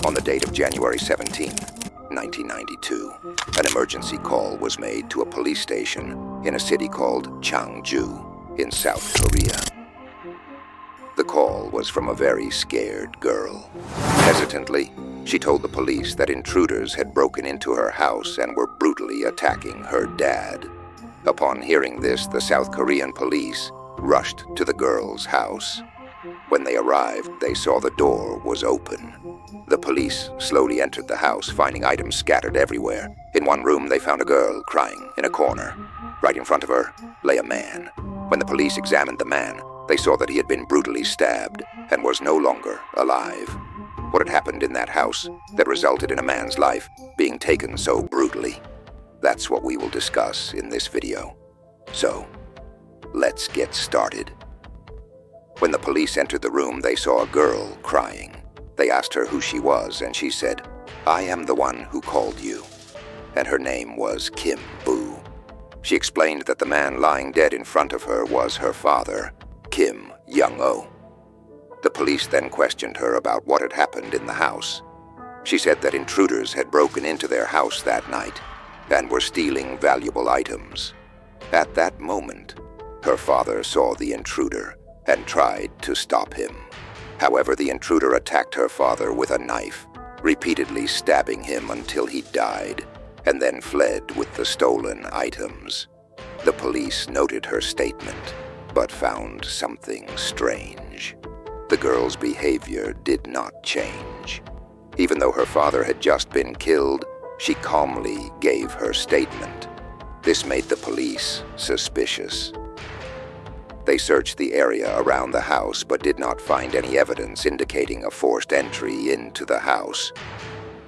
On the date of January 17, 1992, an emergency call was made to a police station in a city called Chang Ju in South Korea. The call was from a very scared girl. Hesitantly, she told the police that intruders had broken into her house and were brutally attacking her dad. Upon hearing this, the South Korean police rushed to the girl's house. When they arrived, they saw the door was open. The police slowly entered the house, finding items scattered everywhere. In one room, they found a girl crying in a corner. Right in front of her lay a man. When the police examined the man, they saw that he had been brutally stabbed and was no longer alive. What had happened in that house that resulted in a man's life being taken so brutally? That's what we will discuss in this video. So, let's get started. When the police entered the room, they saw a girl crying. They asked her who she was, and she said, "I am the one who called you." And her name was Kim Boo. She explained that the man lying dead in front of her was her father, Kim Young-oh. The police then questioned her about what had happened in the house. She said that intruders had broken into their house that night and were stealing valuable items. At that moment, her father saw the intruder and tried to stop him. However, the intruder attacked her father with a knife, repeatedly stabbing him until he died, and then fled with the stolen items. The police noted her statement, but found something strange. The girl's behavior did not change. Even though her father had just been killed, she calmly gave her statement. This made the police suspicious. They searched the area around the house but did not find any evidence indicating a forced entry into the house.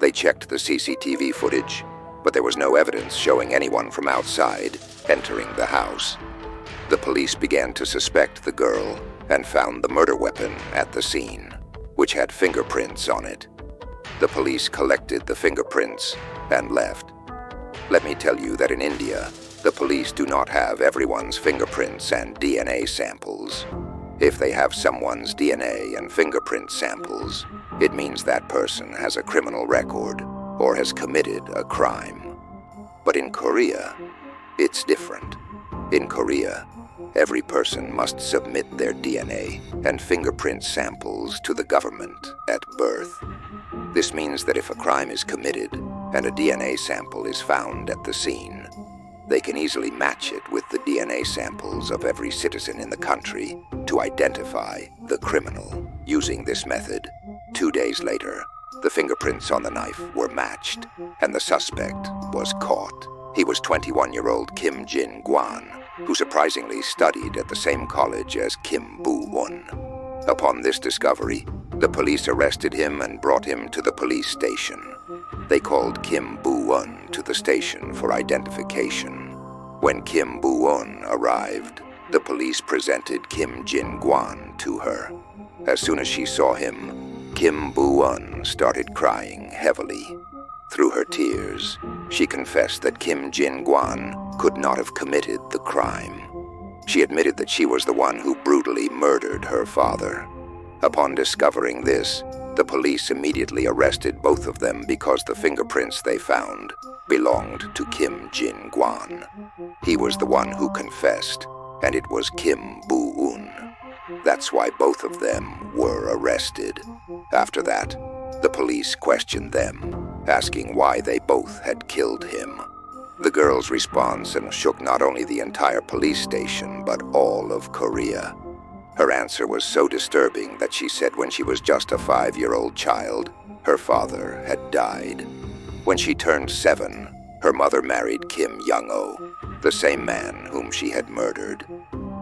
They checked the CCTV footage, but there was no evidence showing anyone from outside entering the house. The police began to suspect the girl and found the murder weapon at the scene, which had fingerprints on it. The police collected the fingerprints and left. Let me tell you that in India, the police do not have everyone's fingerprints and DNA samples. If they have someone's DNA and fingerprint samples, it means that person has a criminal record or has committed a crime. But in Korea, it's different. In Korea, every person must submit their DNA and fingerprint samples to the government at birth. This means that if a crime is committed and a DNA sample is found at the scene, they can easily match it with the DNA samples of every citizen in the country to identify the criminal. Using this method, 2 days later, the fingerprints on the knife were matched, and the suspect was caught. He was 21-year-old Kim Jin Wang, who surprisingly studied at the same college as Kim Boo-won. Upon this discovery, the police arrested him and brought him to the police station. They called Kim Boo-won to the station for identification. When Kim Boo-won arrived, the police presented Kim Jin Wang to her. As soon as she saw him, Kim Boo-won started crying heavily. Through her tears, she confessed that Kim Jin Wang could not have committed the crime. She admitted that she was the one who brutally murdered her father. Upon discovering this, the police immediately arrested both of them because the fingerprints they found belonged to Kim Jin Wang. He was the one who confessed, and it was Kim Boo-won. That's why both of them were arrested. After that, the police questioned them, asking why they both had killed him. The girl's response shook not only the entire police station, but all of Korea. Her answer was so disturbing that she said when she was just a 5-year-old child, her father had died. When she turned 7, her mother married Kim Young-oh, the same man whom she had murdered.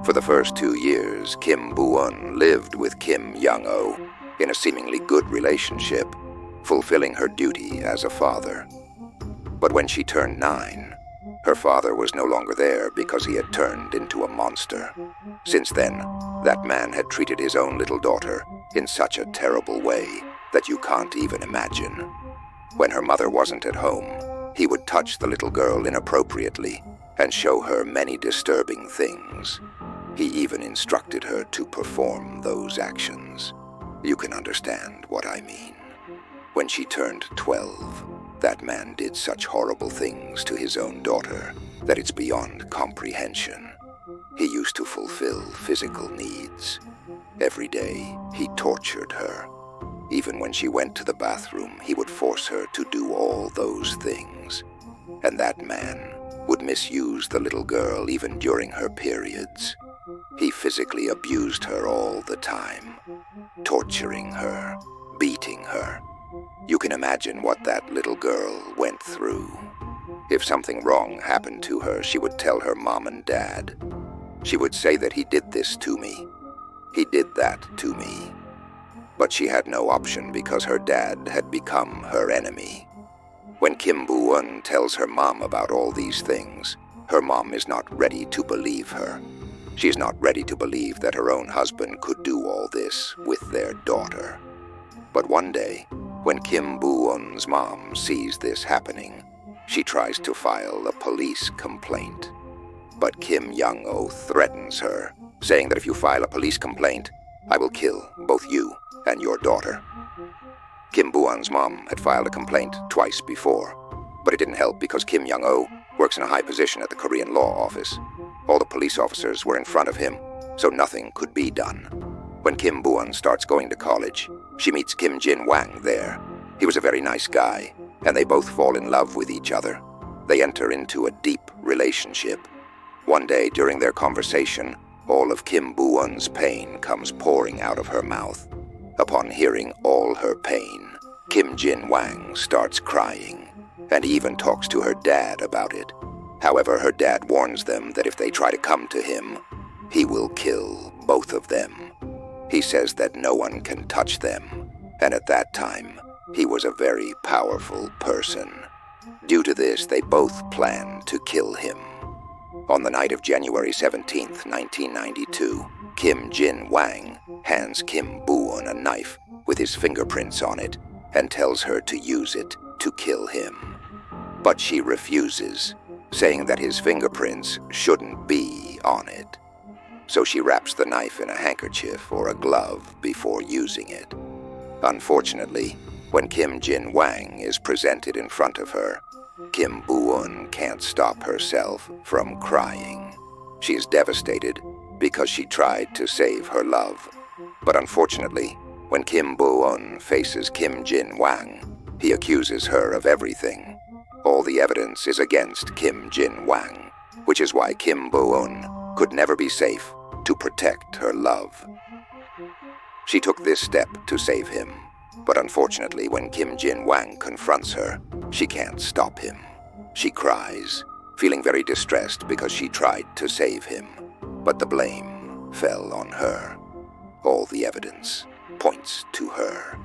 For the first 2 years, Kim Boo-won lived with Kim Young-oh in a seemingly good relationship, fulfilling her duty as a father. But when she turned 9, her father was no longer there because he had turned into a monster. Since then, that man had treated his own little daughter in such a terrible way that you can't even imagine. When her mother wasn't at home, he would touch the little girl inappropriately and show her many disturbing things. He even instructed her to perform those actions. You can understand what I mean. When she turned 12, that man did such horrible things to his own daughter that it's beyond comprehension. He used to fulfill physical needs. Every day, he tortured her. Even when she went to the bathroom, he would force her to do all those things. And that man would misuse the little girl even during her periods. He physically abused her all the time, torturing her, beating her. You can imagine what that little girl went through. If something wrong happened to her, she would tell her mom and dad. She would say that he did this to me. He did that to me. But she had no option because her dad had become her enemy. When Kim Bu-eun tells her mom about all these things, her mom is not ready to believe her. She is not ready to believe that her own husband could do all this with their daughter. But one day, when Kim Bu-eun's mom sees this happening, she tries to file a police complaint. But Kim Young-oh threatens her, saying that if you file a police complaint, I will kill both you and your daughter. Kim Bu-eun's mom had filed a complaint twice before, but it didn't help because Kim Young-oh works in a high position at the Korean law office. All the police officers were in front of him, so nothing could be done. When Kim Bu-eun starts going to college, she meets Jin Wang there. He was a very nice guy, and they both fall in love with each other. They enter into a deep relationship. One day during their conversation, all of Kim Bu-eun's pain comes pouring out of her mouth. Upon hearing all her pain, Jin Wang starts crying, and even talks to her dad about it. However, her dad warns them that if they try to come to him, he will kill both of them. He says that no one can touch them, and at that time, he was a very powerful person. Due to this, they both plan to kill him. On the night of January 17th, 1992, Jin Wang hands Kim Bu-eun a knife with his fingerprints on it and tells her to use it to kill him. But she refuses, saying that his fingerprints shouldn't be on it. So she wraps the knife in a handkerchief or a glove before using it. Unfortunately, when Jin Wang is presented in front of her, Kim Bu-eun can't stop herself from crying. She is devastated because she tried to save her love. But unfortunately, when Kim Bu-eun faces Jin Wang, he accuses her of everything. All the evidence is against Jin Wang, which is why Kim Bu-eun could never be safe to protect her love. She took this step to save him, but unfortunately when Jin Wang confronts her, she can't stop him. She cries, feeling very distressed because she tried to save him, but the blame fell on her. All the evidence points to her.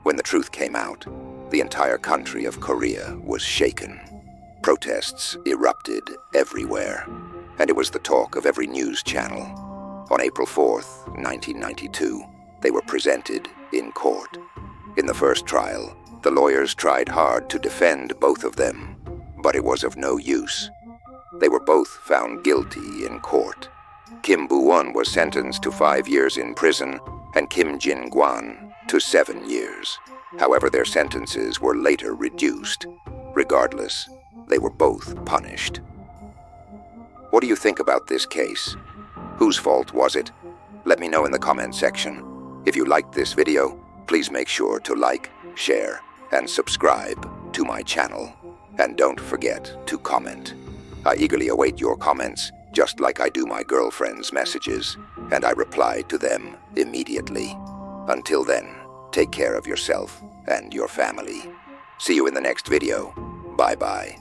When the truth came out, the entire country of Korea was shaken. Protests erupted everywhere, and it was the talk of every news channel. On April 4th, 1992, they were presented in court. In the first trial, the lawyers tried hard to defend both of them, but it was of no use. They were both found guilty in court. Kim Bu-eun was sentenced to 5 years in prison, and Kim Jin-gwan to 7 years. However, their sentences were later reduced. Regardless, they were both punished. What do you think about this case? Whose fault was it? Let me know in the comment section. If you liked this video, please make sure to like, share, and subscribe to my channel. And don't forget to comment. I eagerly await your comments, just like I do my girlfriend's messages, and I reply to them immediately. Until then, take care of yourself and your family. See you in the next video. Bye-bye.